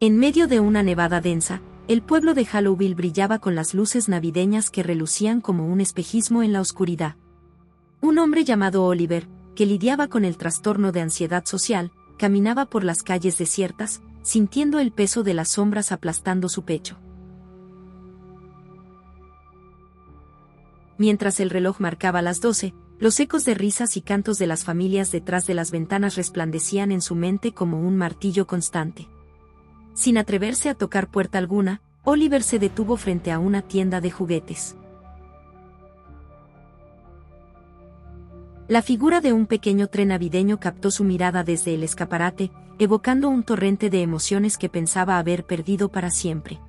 En medio de una nevada densa, el pueblo de Hallowell brillaba con las luces navideñas que relucían como un espejismo en la oscuridad. Un hombre llamado Oliver, que lidiaba con el trastorno de ansiedad social, caminaba por las calles desiertas, sintiendo el peso de las sombras aplastando su pecho. Mientras el reloj marcaba las 12, los ecos de risas y cantos de las familias detrás de las ventanas resplandecían en su mente como un martillo constante. Sin atreverse a tocar puerta alguna, Oliver se detuvo frente a una tienda de juguetes. La figura de un pequeño tren navideño captó su mirada desde el escaparate, evocando un torrente de emociones que pensaba haber perdido para siempre.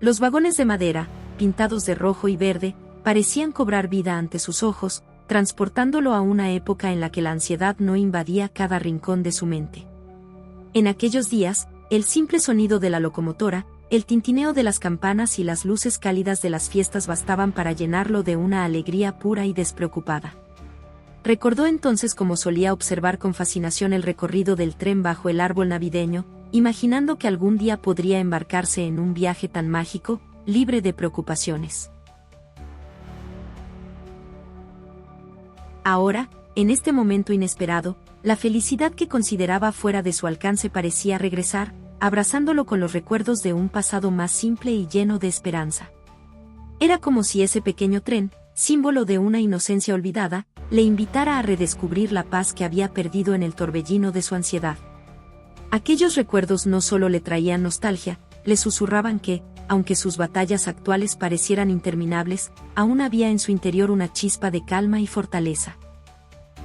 Los vagones de madera, pintados de rojo y verde, parecían cobrar vida ante sus ojos, transportándolo a una época en la que la ansiedad no invadía cada rincón de su mente. En aquellos días, el simple sonido de la locomotora, el tintineo de las campanas y las luces cálidas de las fiestas bastaban para llenarlo de una alegría pura y despreocupada. Recordó entonces cómo solía observar con fascinación el recorrido del tren bajo el árbol navideño, imaginando que algún día podría embarcarse en un viaje tan mágico, libre de preocupaciones. Ahora, en este momento inesperado, la felicidad que consideraba fuera de su alcance parecía regresar, abrazándolo con los recuerdos de un pasado más simple y lleno de esperanza. Era como si ese pequeño tren, símbolo de una inocencia olvidada, le invitara a redescubrir la paz que había perdido en el torbellino de su ansiedad. Aquellos recuerdos no solo le traían nostalgia, le susurraban que, aunque sus batallas actuales parecieran interminables, aún había en su interior una chispa de calma y fortaleza.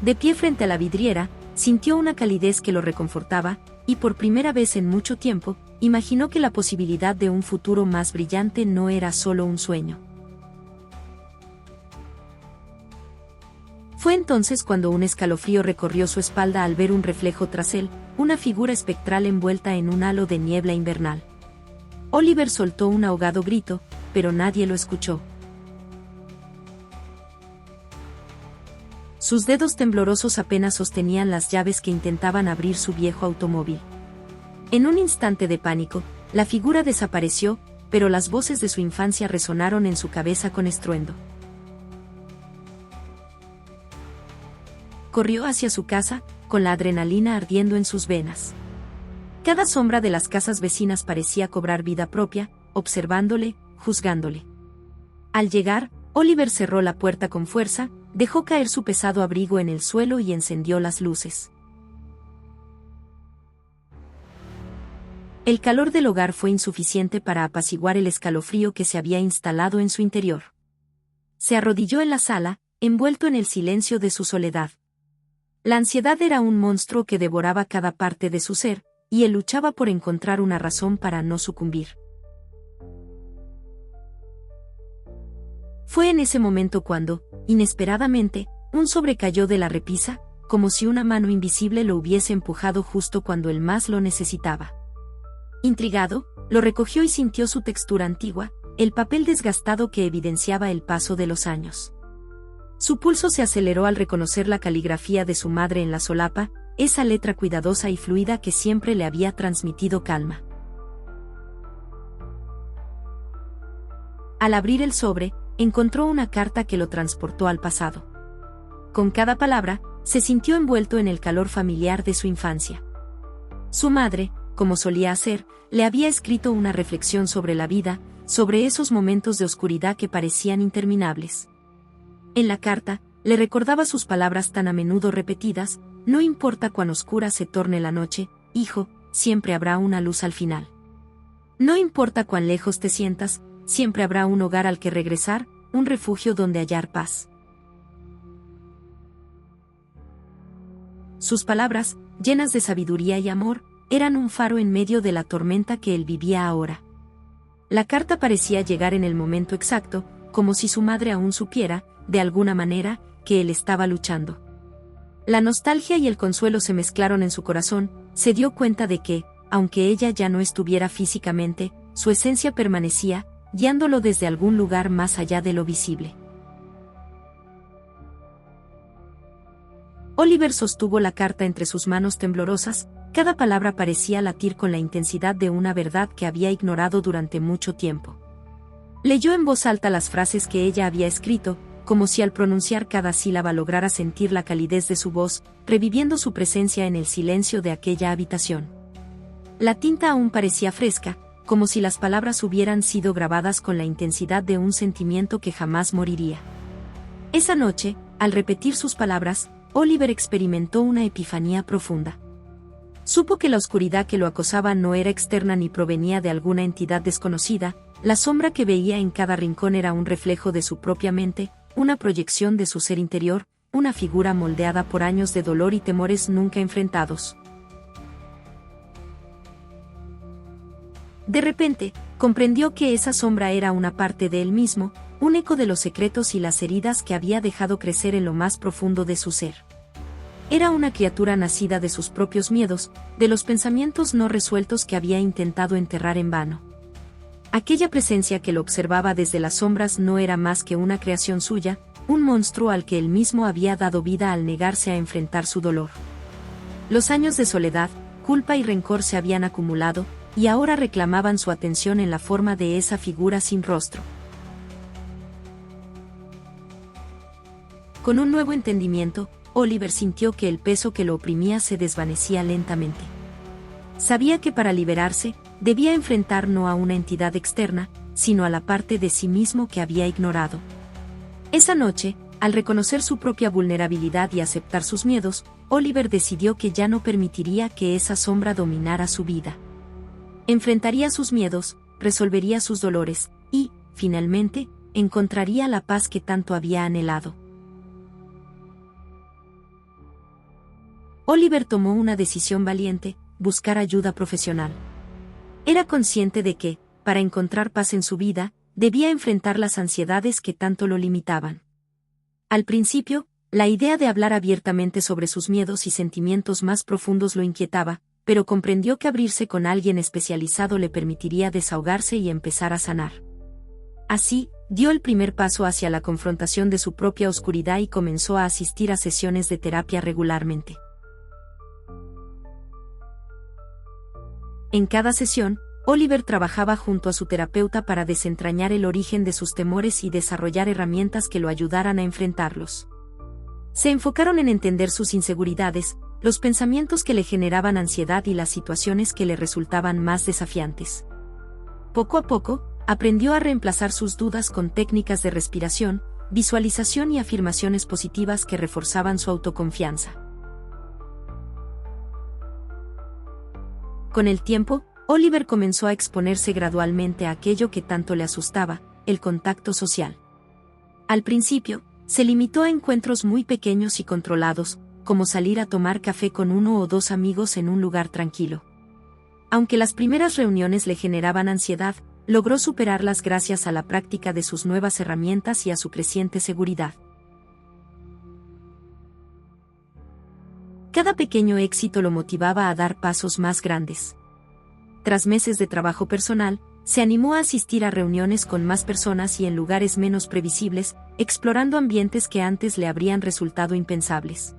De pie frente a la vidriera, sintió una calidez que lo reconfortaba, y por primera vez en mucho tiempo, imaginó que la posibilidad de un futuro más brillante no era solo un sueño. Fue entonces cuando un escalofrío recorrió su espalda al ver un reflejo tras él, una figura espectral envuelta en un halo de niebla invernal. Oliver soltó un ahogado grito, pero nadie lo escuchó. Sus dedos temblorosos apenas sostenían las llaves que intentaban abrir su viejo automóvil. En un instante de pánico, la figura desapareció, pero las voces de su infancia resonaron en su cabeza con estruendo. Corrió hacia su casa, con la adrenalina ardiendo en sus venas. Cada sombra de las casas vecinas parecía cobrar vida propia, observándole, juzgándole. Al llegar, Oliver cerró la puerta con fuerza, dejó caer su pesado abrigo en el suelo y encendió las luces. El calor del hogar fue insuficiente para apaciguar el escalofrío que se había instalado en su interior. Se arrodilló en la sala, envuelto en el silencio de su soledad. La ansiedad era un monstruo que devoraba cada parte de su ser, y él luchaba por encontrar una razón para no sucumbir. Fue en ese momento cuando, inesperadamente, un sobre cayó de la repisa, como si una mano invisible lo hubiese empujado justo cuando él más lo necesitaba. Intrigado, lo recogió y sintió su textura antigua, el papel desgastado que evidenciaba el paso de los años. Su pulso se aceleró al reconocer la caligrafía de su madre en la solapa, esa letra cuidadosa y fluida que siempre le había transmitido calma. Al abrir el sobre, encontró una carta que lo transportó al pasado. Con cada palabra, se sintió envuelto en el calor familiar de su infancia. Su madre, como solía hacer, le había escrito una reflexión sobre la vida, sobre esos momentos de oscuridad que parecían interminables. En la carta, le recordaba sus palabras tan a menudo repetidas: no importa cuán oscura se torne la noche, hijo, siempre habrá una luz al final. No importa cuán lejos te sientas, siempre habrá un hogar al que regresar, un refugio donde hallar paz. Sus palabras, llenas de sabiduría y amor, eran un faro en medio de la tormenta que él vivía ahora. La carta parecía llegar en el momento exacto, como si su madre aún supiera, de alguna manera, que él estaba luchando. La nostalgia y el consuelo se mezclaron en su corazón, se dio cuenta de que, aunque ella ya no estuviera físicamente, su esencia permanecía, guiándolo desde algún lugar más allá de lo visible. Oliver sostuvo la carta entre sus manos temblorosas, Cada palabra parecía latir con la intensidad de una verdad que había ignorado durante mucho tiempo. Leyó en voz alta las frases que ella había escrito, como si al pronunciar cada sílaba lograra sentir la calidez de su voz, reviviendo su presencia en el silencio de aquella habitación. La tinta aún parecía fresca, como si las palabras hubieran sido grabadas con la intensidad de un sentimiento que jamás moriría. Esa noche, al repetir sus palabras, Oliver experimentó una epifanía profunda. Supo que la oscuridad que lo acosaba no era externa ni provenía de alguna entidad desconocida, la sombra que veía en cada rincón era un reflejo de su propia mente, una proyección de su ser interior, una figura moldeada por años de dolor y temores nunca enfrentados. De repente, comprendió que esa sombra era una parte de él mismo, un eco de los secretos y las heridas que había dejado crecer en lo más profundo de su ser. Era una criatura nacida de sus propios miedos, de los pensamientos no resueltos que había intentado enterrar en vano. Aquella presencia que lo observaba desde las sombras no era más que una creación suya, un monstruo al que él mismo había dado vida al negarse a enfrentar su dolor. Los años de soledad, culpa y rencor se habían acumulado, y ahora reclamaban su atención en la forma de esa figura sin rostro. Con un nuevo entendimiento, Oliver sintió que el peso que lo oprimía se desvanecía lentamente. Sabía que para liberarse, debía enfrentar no a una entidad externa, sino a la parte de sí mismo que había ignorado. Esa noche, al reconocer su propia vulnerabilidad y aceptar sus miedos, Oliver decidió que ya no permitiría que esa sombra dominara su vida. Enfrentaría sus miedos, resolvería sus dolores, y, finalmente, encontraría la paz que tanto había anhelado. Oliver tomó una decisión valiente: buscar ayuda profesional. Era consciente de que, para encontrar paz en su vida, debía enfrentar las ansiedades que tanto lo limitaban. Al principio, la idea de hablar abiertamente sobre sus miedos y sentimientos más profundos lo inquietaba, pero comprendió que abrirse con alguien especializado le permitiría desahogarse y empezar a sanar. Así, dio el primer paso hacia la confrontación de su propia oscuridad y comenzó a asistir a sesiones de terapia regularmente. En cada sesión, Oliver trabajaba junto a su terapeuta para desentrañar el origen de sus temores y desarrollar herramientas que lo ayudaran a enfrentarlos. Se enfocaron en entender sus inseguridades, los pensamientos que le generaban ansiedad y las situaciones que le resultaban más desafiantes. Poco a poco, aprendió a reemplazar sus dudas con técnicas de respiración, visualización y afirmaciones positivas que reforzaban su autoconfianza. Con el tiempo, Oliver comenzó a exponerse gradualmente a aquello que tanto le asustaba, el contacto social. Al principio, se limitó a encuentros muy pequeños y controlados, como salir a tomar café con 1 o 2 amigos en un lugar tranquilo. Aunque las primeras reuniones le generaban ansiedad, logró superarlas gracias a la práctica de sus nuevas herramientas y a su creciente seguridad. Cada pequeño éxito lo motivaba a dar pasos más grandes. Tras meses de trabajo personal, se animó a asistir a reuniones con más personas y en lugares menos previsibles, explorando ambientes que antes le habrían resultado impensables.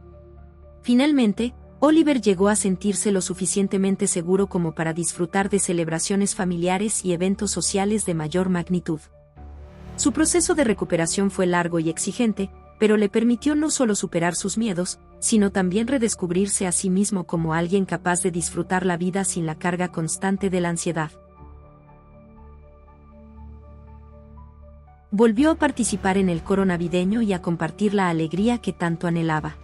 Finalmente, Oliver llegó a sentirse lo suficientemente seguro como para disfrutar de celebraciones familiares y eventos sociales de mayor magnitud. Su proceso de recuperación fue largo y exigente, pero le permitió no solo superar sus miedos, sino también redescubrirse a sí mismo como alguien capaz de disfrutar la vida sin la carga constante de la ansiedad. Volvió a participar en el coro navideño y a compartir la alegría que tanto anhelaba.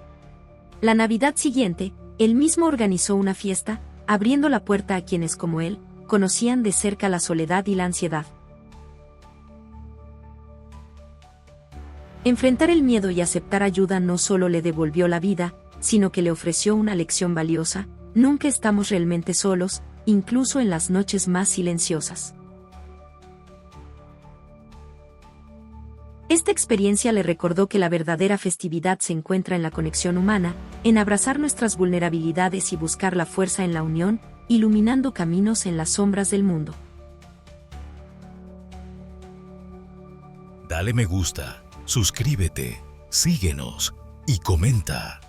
La Navidad siguiente, él mismo organizó una fiesta, abriendo la puerta a quienes como él, conocían de cerca la soledad y la ansiedad. Enfrentar el miedo y aceptar ayuda no solo le devolvió la vida, sino que le ofreció una lección valiosa: nunca estamos realmente solos, incluso en las noches más silenciosas. Esta experiencia le recordó que la verdadera festividad se encuentra en la conexión humana, en abrazar nuestras vulnerabilidades y buscar la fuerza en la unión, iluminando caminos en las sombras del mundo. Dale me gusta, suscríbete, síguenos y comenta.